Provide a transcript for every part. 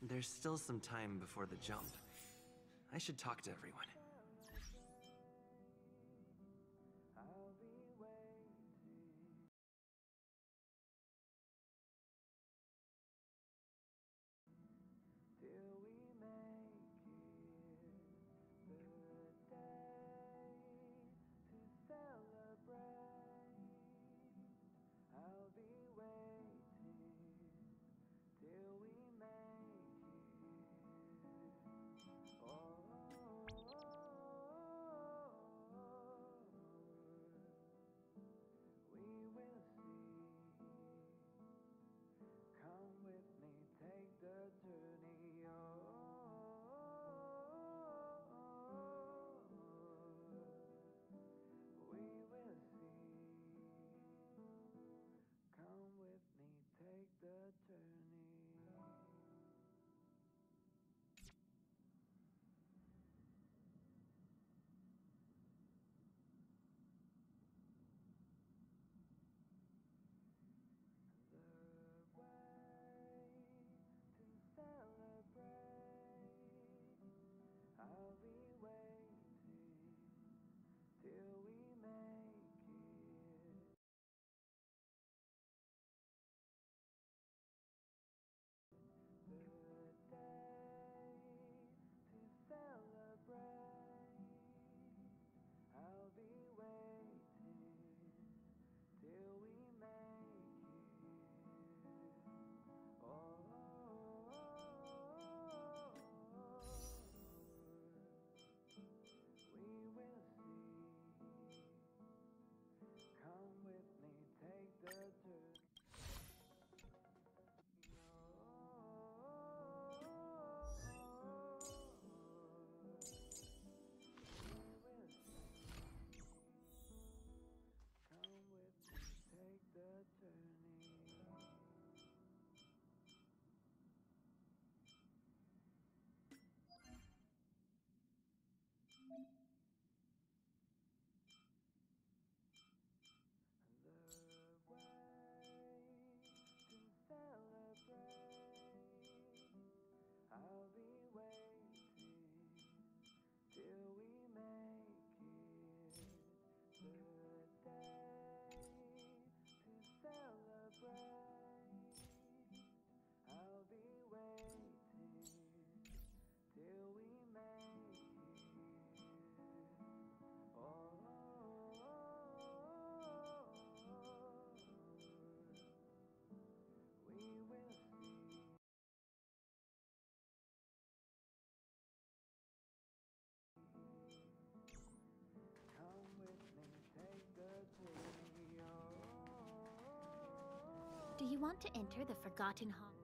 There's still some time before the jump. I should talk to everyone. Do you want to enter the Forgotten Hall?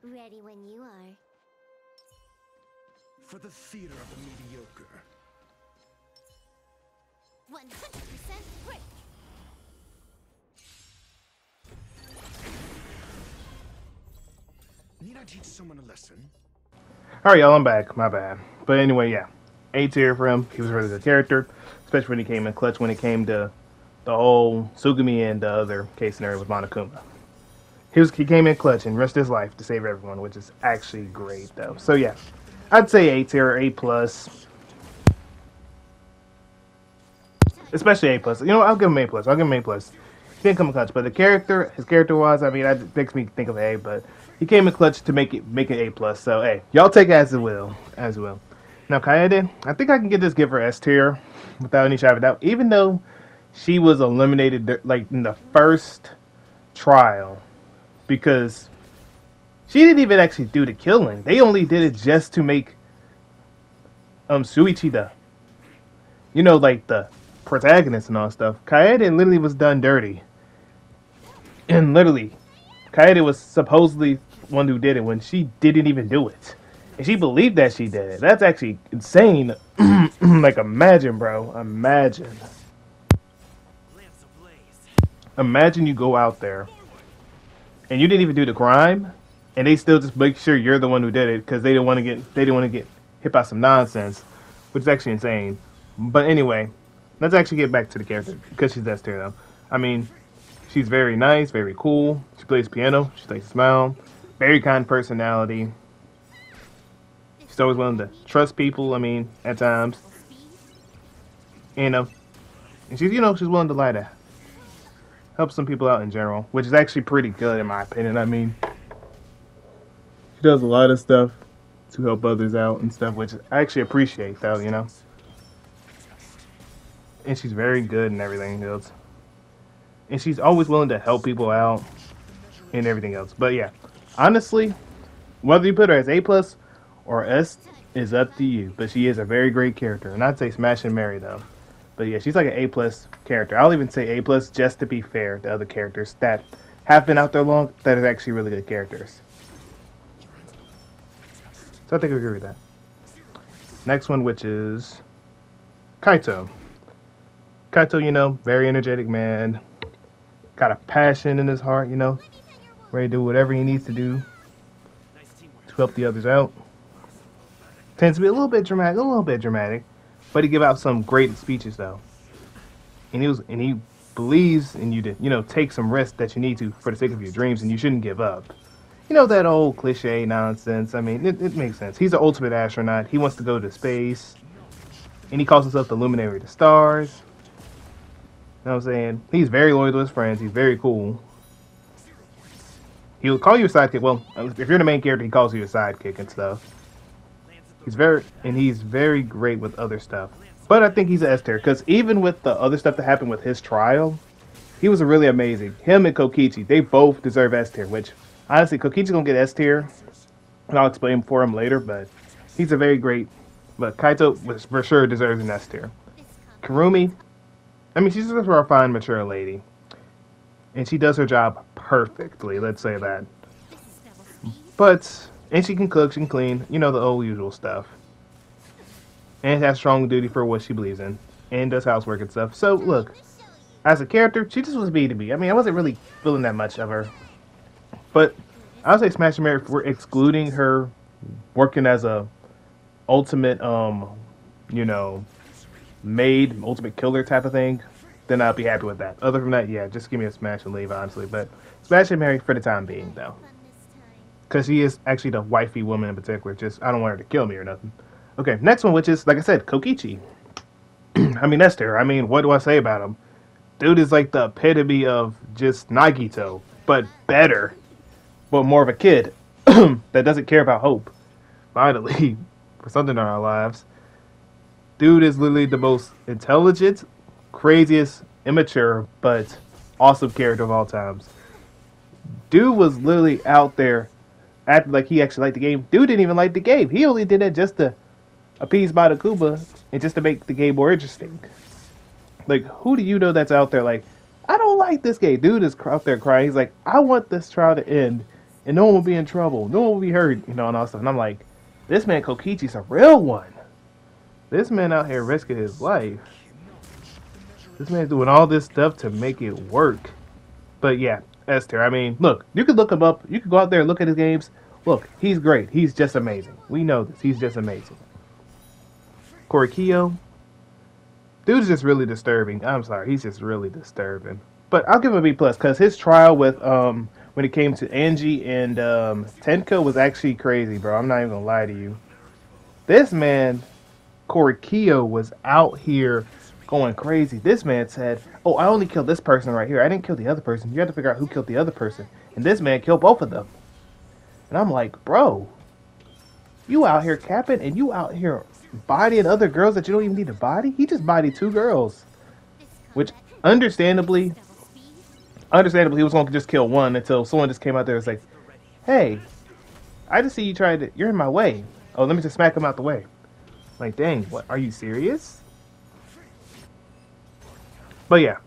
Ready when you are. For the theater of the mediocre. 100% break! Need I teach someone a lesson? Alright, y'all, I'm back. My bad. But anyway, yeah. A tier for him. He was a really good character. especially when he came in clutch when it came to the whole Sugumi and the other case scenario with Monokuma. He came in clutch and risked his life to save everyone, which is actually great though. So yeah, I'd say A tier, A plus, especially A plus. You know, I'll give him A plus. I'll give him A plus. He didn't come in clutch, but his character wise, I mean, that makes me think of A. But he came in clutch to make it A plus. So hey, y'all take it as it will, as well. Now Kaede, I think I can give her S tier without any shadow of doubt, even though she was eliminated like in the first trial. Because she didn't even actually do the killing. They only did it just to make Suichi like the protagonist and all stuff. Kaede literally was done dirty. And literally, Kaede was supposedly one who did it when she didn't even do it. And she believed that she did it. That's actually insane. Like, imagine, bro. Imagine you go out there and you didn't even do the crime, and they still just make sure you're the one who did it because they didn't want to get hit by some nonsense, which is actually insane. But anyway, let's actually get back to the character because she's S tier though. I mean, she's very nice, very cool. She plays piano. She likes to smile. Very kind personality. She's always willing to trust people. I mean, at times, and she's she's willing to lie to help some people out in general, which is actually pretty good in my opinion. I mean, she does a lot of stuff to help others out and stuff, which I actually appreciate though, And she's very good and everything else. And she's always willing to help people out and everything else. But yeah, honestly, whether you put her as A plus or S is up to you. But she is a very great character. And I'd say Smash and Marry though. But yeah, she's like an A plus character. I'll even say A plus just to be fair to other characters that have been out there long that are actually really good characters. So I think I agree with that. Next one, which is Kaito. Kaito, very energetic man. Got a passion in his heart, ready to do whatever he needs to do to help the others out. Tends to be a little bit dramatic. But he give out some great speeches though, and he believes in you to take some risks that you need to for the sake of your dreams, and you shouldn't give up. That old cliche nonsense. I mean, it makes sense. He's the ultimate astronaut. He wants to go to space, and he calls himself the Luminary of the Stars. You know what I'm saying? He's very loyal to his friends. He's very cool. He'll call you a sidekick. Well, if you're the main character, he calls you a sidekick and stuff. He's very great with other stuff. But I think he's an S tier, because even with the other stuff that happened with his trial, he was really amazing. Him and Kokichi, they both deserve S tier, which, honestly, Kokichi's gonna get S tier, and I'll explain for him later, but he's a very great, but Kaito for sure deserves an S tier. Kurumi, I mean, she's just a refined, mature lady. And she does her job perfectly, let's say that. And she can cook, she can clean, the old usual stuff. And has strong duty for what she believes in. And does housework and stuff. So, look, as a character, she just was B to B. I mean, I wasn't really feeling that much of her. But I would say Smash and Marry, if we're excluding her working as a ultimate, maid, ultimate killer type of thing, then I'll be happy with that. Other than that, yeah, just give me a Smash and leave, honestly. But Smash and Marry for the time being, though. Because she is actually the wifey woman in particular. Just, I don't want her to kill me or nothing. Okay, next one, which is, like I said, Kokichi. I mean, that's her. I mean, what do I say about him? Dude is like the epitome of just Nagito, but better. But more of a kid that doesn't care about hope. Finally, for something in our lives. Dude is literally the most intelligent, craziest, immature, but awesome character of all times. Dude was literally out there acting like he actually liked the game. Dude didn't even like the game. He only did that just to appease Badakuba and just to make the game more interesting. Like, who do you know that's out there like, I don't like this game. Dude is out there crying. He's like, I want this trial to end and no one will be in trouble. No one will be hurt, and all stuff. And I'm like, this man Kokichi's a real one. This man out here risking his life. This man's doing all this stuff to make it work. But yeah, Esther, I mean, look, you could look him up. You could go out there and look at his games. Look, he's great. He's just amazing. We know this. He's just amazing. Korikyo. Dude's just really disturbing. I'm sorry, he's just really disturbing. But I'll give him a B plus because his trial with when it came to Angie and Tenko was actually crazy, bro. I'm not even gonna lie to you. This man, Korikio, was out here going crazy. This man said, "Oh, I only killed this person right here. I didn't kill the other person. You have to figure out who killed the other person." And this man killed both of them. And I'm like, bro, you out here capping and you out here bodying other girls that you don't even need to body? He just bodied 2 girls. Which, understandably, he was going to just kill one until someone just came out there and was like, "Hey, I just see you trying to, you're in my way. Oh, let me just smack him out the way." Like, dang, what, are you serious? But yeah.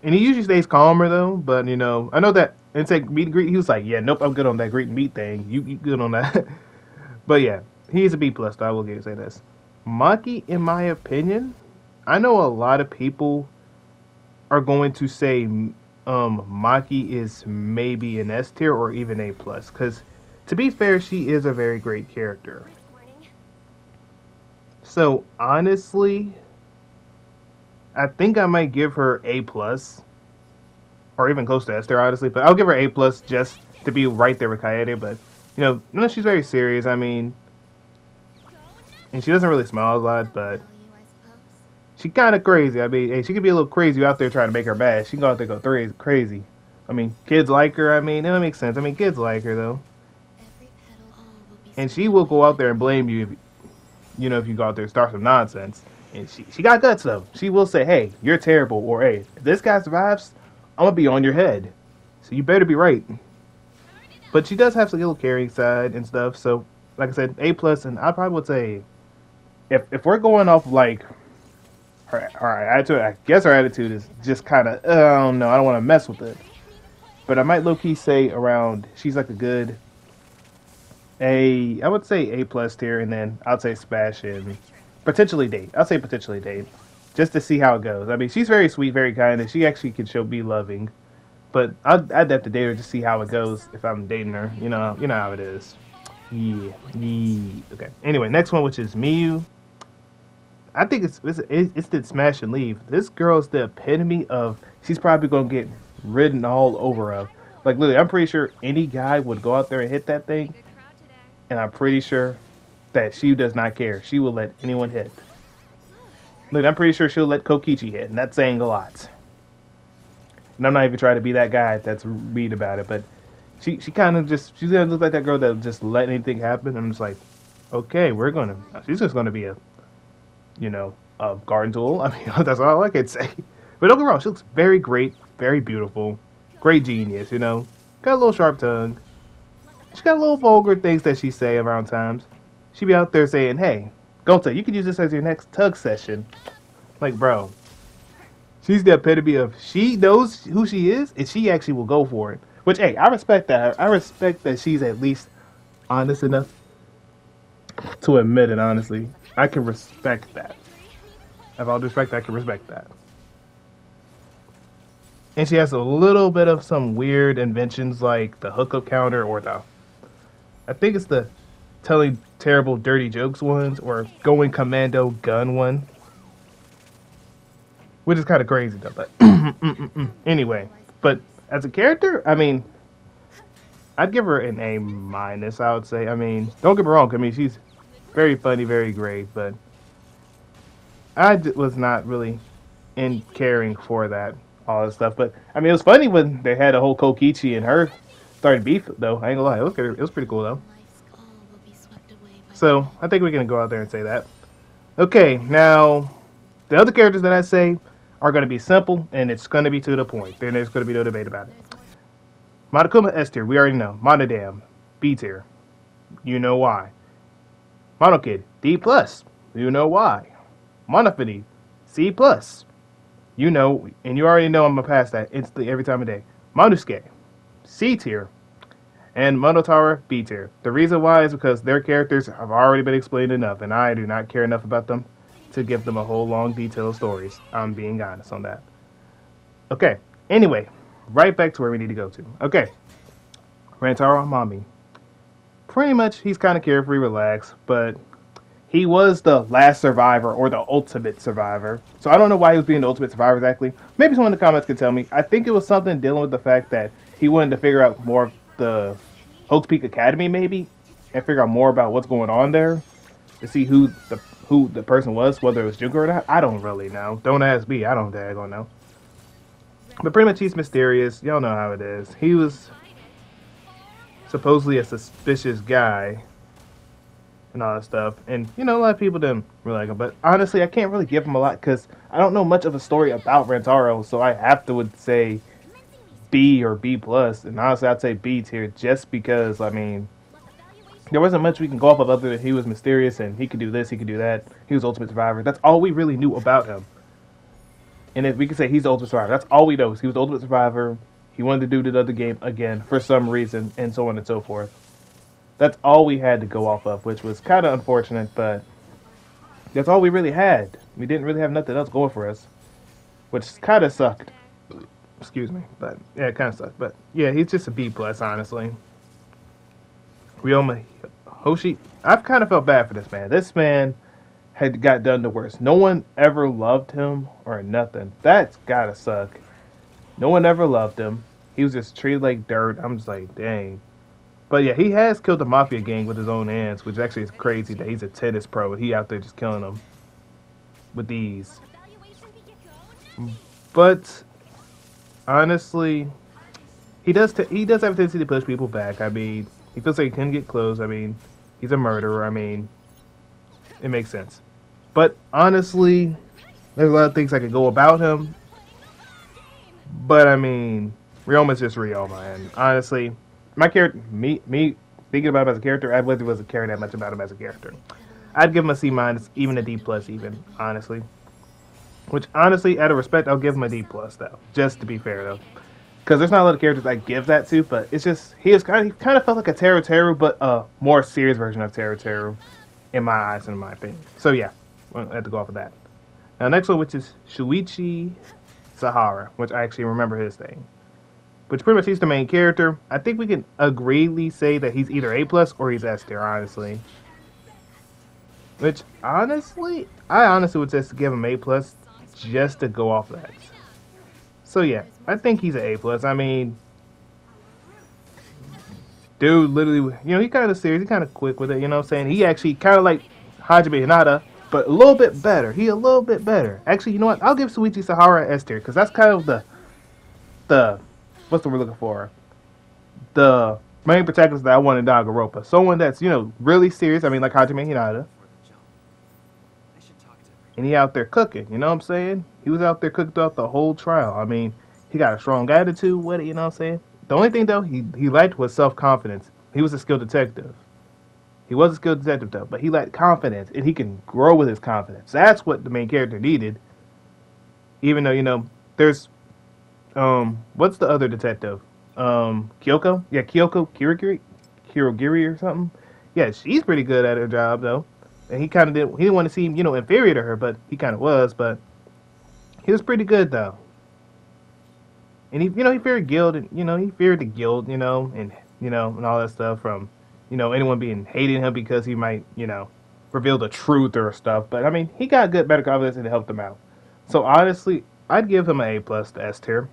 And he usually stays calmer though, but you know, I know that it's like meet and greet, he was like, "Yeah, nope, I'm good on that greet and meet thing. You good on that." But yeah, he's a B plus though, I will say this. Maki, in my opinion, I know a lot of people are going to say Maki is maybe an S tier or even A plus, because to be fair, she is a very great character. So honestly, I think I might give her A plus, or even close to S tier, honestly. But I'll give her A plus just to be right there with Kaede. But you know, no, she's very serious. I mean, and she doesn't really smile a lot, but she kind of crazy. I mean, hey, she could be a little crazy out there trying to make her bad. She can go out there and go crazy. I mean, kids like her. I mean, that makes sense. I mean, kids like her though, and she will go out there and blame you if if you go out there and start some nonsense. And she got guts though. She will say, "Hey, you're terrible," or "Hey, if this guy survives, I'm gonna be on your head. So you better be right." But she does have a little caring side and stuff. So, like I said, A plus, and I probably would say, if we're going off like her attitude, I guess her attitude is just kind of, I don't know, I don't want to mess with it. But I might low key say around, she's like a good I would say A plus tier, and then I'd say Smash and potentially date. I'll say potentially date, just to see how it goes. I mean, she's very sweet, very kind, and she actually can show be loving. But I'd have to date her to see how it goes if I'm dating her. You know how it is. Yeah. Okay. Anyway, next one, which is Miyu. I think it's the smash and leave. This girl is the epitome of, she's probably gonna get ridden all over of. Like literally, I'm pretty sure any guy would go out there and hit that thing, and I'm pretty sure that she does not care. She will let anyone hit. Look, I'm pretty sure she'll let Kokichi hit, and that's saying a lot. And I'm not even trying to be that guy that's read about it, but she kind of just, she's gonna look like that girl that'll just let anything happen. I'm just like, okay, she's just gonna be a garden tool. I mean, that's all I can say. But don't get me wrong, she looks very great, very beautiful, great genius. Got a little sharp tongue. She got little vulgar things that she say around times. She be out there saying, "Hey, Gonta, you can use this as your next tug session." Like, bro, she's the epitome of, she knows who she is, and she actually will go for it. Which, hey, I respect that. I respect that she's at least honest enough to admit it, honestly. I can respect that. If all due respect, I can respect that. And she has a little bit of some weird inventions like the hookup counter, or I think it's the telling terrible dirty jokes ones, or going commando gun one. Which is kind of crazy though, but anyway. But as a character, I mean, I'd give her an A minus, I would say. I mean, don't get me wrong, I mean, she's very funny, very great, but I was not really in caring for that, all that stuff. But, I mean, it was funny when they had a whole Kokichi and her starting beef, though. I ain't gonna lie, it was pretty cool, though. So, I think we're gonna go out there and say that. Okay, now, the other characters that I say are going to be simple, and it's going to be to the point. Then there's going to be no debate about it. Monokuma, S tier, we already know. Monodam, B tier. You know why. Monokid, D plus. You know why. Monophony, C plus. You know, and you already know I'm going to pass that instantly every time of day. Monosuke, C tier. And Monotara, B tier. The reason why is because their characters have already been explained enough, and I do not care enough about them to give them a whole long detailed stories. I'm being honest on that. Okay, anyway, right back to where we need to go to. Okay, Rantaro Amami. Pretty much, he's kind of carefree, relaxed, but he was the last survivor or the ultimate survivor. So I don't know why he was being the ultimate survivor exactly. Maybe someone in the comments could tell me. I think it was something dealing with the fact that he wanted to figure out more of the Hope's Peak Academy, maybe, and figure out more about what's going on there to see who the person was, whether it was Junko or not. I don't really know. Don't ask me. I don't daggone know. But pretty much he's mysterious. Y'all know how it is. He was supposedly a suspicious guy and all that stuff. And, you know, a lot of people didn't really like him. But honestly, I can't really give him a lot because I don't know much of a story about Rentaro. So I have to would say B or B+. And honestly, I'd say B tier just because, I mean, there wasn't much we can go off of other than he was mysterious and he could do this, he could do that. He was Ultimate Survivor. That's all we really knew about him. And if we could say he's the Ultimate Survivor, that's all we know. He was the Ultimate Survivor. He wanted to do the other game again for some reason, and so on and so forth. That's all we had to go off of, which was kind of unfortunate, but that's all we really had. We didn't really have nothing else going for us, which kind of sucked. Excuse me, but yeah, it kind of sucked. But yeah, he's just a B+, honestly. Ryoma Hoshi, I've kind of felt bad for this man. This man had got done the worst. No one ever loved him or nothing. That's gotta suck. No one ever loved him. He was just treated like dirt. I'm just like, dang. But yeah, he has killed the Mafia gang with his own hands, which actually is crazy that he's a tennis pro and he out there just killing them with ease. But honestly, he does have a tendency to push people back. I mean, he feels like he couldn't get close. I mean, he's a murderer. I mean, it makes sense. But honestly, there's a lot of things I could go about him. But I mean, Ryoma's just Ryoma, and honestly, my character, me thinking about him as a character, I really wasn't caring that much about him as a character. I'd give him a C-, even a D+, even honestly. Which honestly, out of respect, I'll give him a D+ though, just to be fair though, because there's not a lot of characters I give that to, but it's just he kind of felt like a Teru, but a more serious version of Teru, in my eyes and in my opinion. So yeah, I have to go off of that. Now next one, which is Shuichi Sahara, which I actually remember his thing. Which pretty much he's the main character. I think we can agreedly say that he's either A+ or he's S tier, honestly. Which, honestly, I honestly would just give him A+, just to go off that. So yeah, I think he's an A+. I mean, dude, literally, you know, he kind of serious, he kind of quick with it, you know what I'm saying? He actually kind of like Hajime Hinata, but a little bit better. He a little bit better. Actually, you know what? I'll give Shuichi Sahara S tier, because that's kind of the what's the word we're looking for? The main protagonist that I want in Danganronpa. Someone that's, you know, really serious. I mean, like Hajime Hinata. And he out there cooking, you know what I'm saying? He was out there cooking throughout the whole trial. I mean, he got a strong attitude with it, you know what I'm saying? The only thing, though, he lacked was self-confidence. He was a skilled detective. He was a skilled detective, though, but he lacked confidence, and he can grow with his confidence. That's what the main character needed. Even though, you know, there's what's the other detective? Kyoko? Yeah, Kyoko Kirogiri or something. Yeah, she's pretty good at her job though. And he didn't want to seem, you know, inferior to her, but he kind of was, but he was pretty good though. And he feared guild, and, you know, he feared the guild, you know, and all that stuff from, you know, anyone being hating him because he might, you know, reveal the truth or stuff. But I mean, he got better confidence and it helped him out. So honestly, I'd give him an A+ to S tier.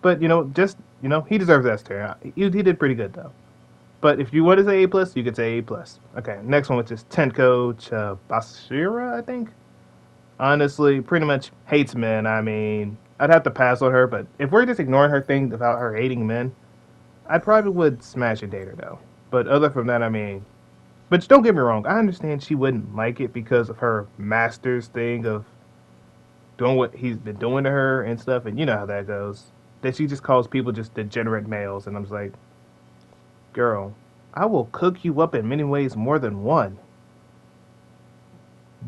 But, you know, just, you know, he deserves S tier. He did pretty good, though. But if you want to say A+, you could say A+. Okay, next one, which is Tenko Bashira, I think. Honestly, pretty much hates men. I mean, I'd have to pass on her, but if we're just ignoring her thing about her hating men, I probably would smash and date her, though. But other from that, I mean... But don't get me wrong, I understand she wouldn't like it because of her master's thing of doing what he's been doing to her and stuff, and you know how that goes. That she just calls people just degenerate males, and I'm just like, girl, I will cook you up in many ways more than one.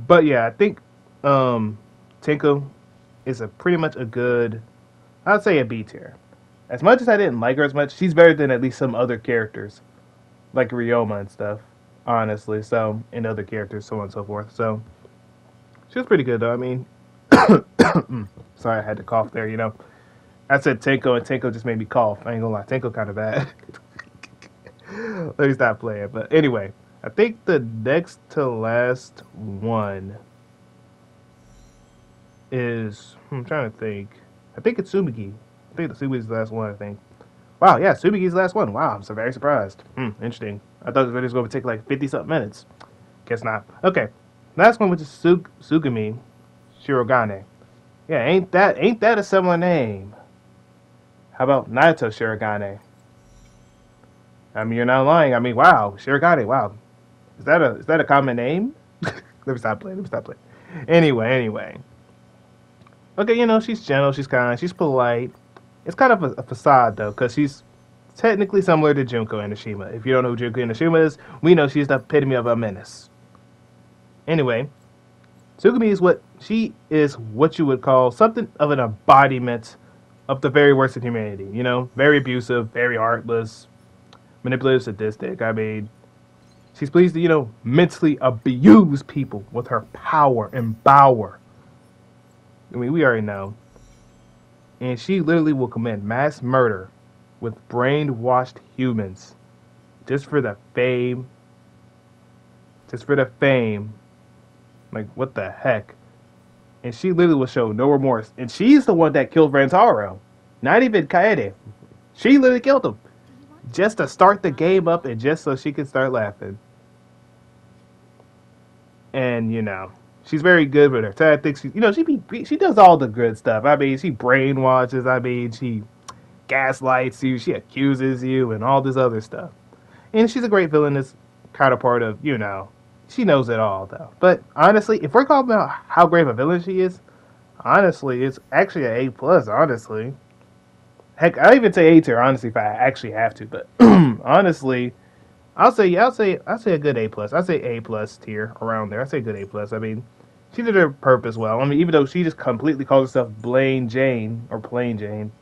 But yeah, I think Tenko is pretty much a good, I'd say a B tier. As much as I didn't like her as much, she's better than at least some other characters, like Ryoma and stuff, honestly. So, and other characters, so on and so forth. So, she was pretty good though. I mean, sorry, I had to cough there, you know. I said Tenko, and Tenko just made me cough. I ain't gonna lie, Tenko kind of bad. Let me stop playing. But anyway, I think the next to last one is... I'm trying to think. I think it's Tsubiki. I think the Tsubiki's the last one, I think. Wow, yeah, Tsubiki's the last one. Wow, I'm so very surprised. Interesting. I thought the video was going to take like 50-something minutes. Guess not. Okay. Last one, which is Sugami Shirogane. Yeah, ain't that a similar name? How about Naoto Shirogane? I mean, you're not lying. I mean, wow, Shirogane. Wow, is that a common name? Let me stop playing. Anyway. Okay, you know, she's gentle, she's kind, she's polite. It's kind of a facade though, because she's technically similar to Junko Enoshima. If you don't know who Junko Enoshima is, we know she's the epitome of a menace. Anyway, Tsugumi is what you would call something of an embodiment of the very worst of humanity. You know, very abusive, very heartless, manipulative, sadistic. I mean, she's pleased to, you know, mentally abuse people with her power and power. I mean, we already know. And she literally will commit mass murder with brainwashed humans just for the fame. Like, what the heck? And she literally will show no remorse. And she's the one that killed Rantaro. Not even Kaede. She literally killed him. Just to start the game up and just so she could start laughing. And, you know, she's very good with her tactics. She does all the good stuff. I mean, she brainwashes. I mean, she gaslights you. She accuses you and all this other stuff. And she's a great villainous counterpart of, you know, she knows it all, though. But honestly, if we're talking about how great of a villain she is, honestly, it's actually an A+, honestly. Heck, I'll even say A tier, honestly, if I actually have to. But honestly, I'll say a good A+. I'll say A+ tier around there. I say good A+. I mean, she did her purpose well. I mean, even though she just completely calls herself Plain Jane,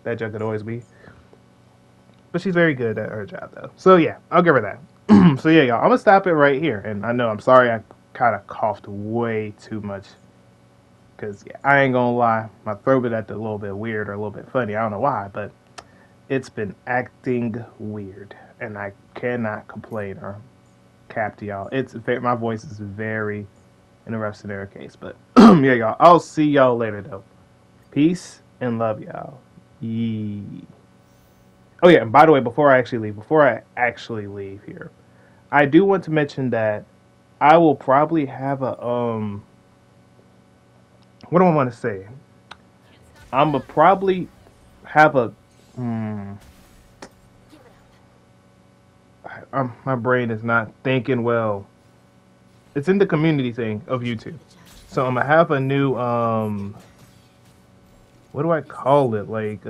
that joke could always be. But she's very good at her job, though. So yeah, I'll give her that. So yeah, y'all, I'm gonna stop it right here. And I know, I'm sorry I kind of coughed way too much. Because yeah, I ain't gonna lie, my throat been acting a little bit weird or a little bit funny. I don't know why, but it's been acting weird. And I cannot complain or cap to y'all. My voice is very in a rough scenario case. But yeah, y'all, I'll see y'all later, though. Peace and love, y'all. Yee. Oh yeah, and by the way, before I actually leave here, I do want to mention that I will probably have a what do I want to say? I'm gonna probably have a my brain is not thinking well. It's in the community thing of YouTube, so I'm gonna have a new what do I call it? Like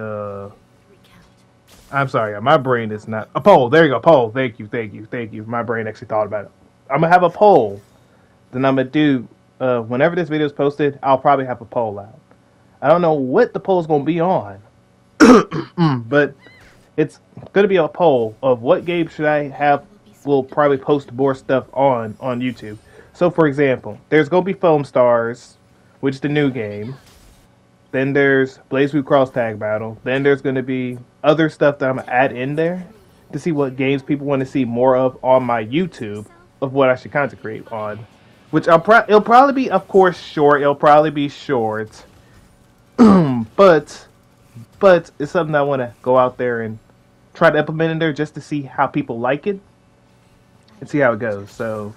I'm sorry, my brain is not... A poll, there you go, poll. Thank you. My brain actually thought about it. I'm going to have a poll. Then I'm going to do... whenever this video is posted, I'll probably have a poll out. I don't know what the poll is going to be on. But it's going to be a poll of what game should I have... We'll probably post more stuff on YouTube. So, for example, there's going to be Foam Stars, which is the new game. Then there's BlazBlue Cross Tag Battle. Then there's going to be other stuff that I'm going to add in there to see what games people want to see more of on my YouTube of what I should content create on. Which it'll probably be, of course, short. It'll probably be short. but it's something I want to go out there and try to implement in there just to see how people like it. And see how it goes. So,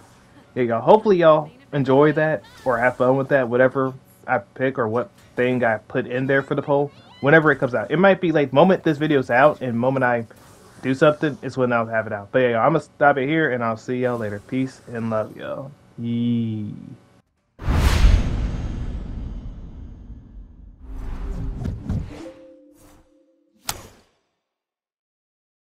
there you go. Hopefully y'all enjoy that or have fun with that. Whatever I pick or what thing I put in there for the poll whenever it comes out. It might be like moment this video's out and moment I do something is when I'll have it out. But yeah, I'm gonna stop it here and I'll see y'all later. Peace and love, y'all. Yee.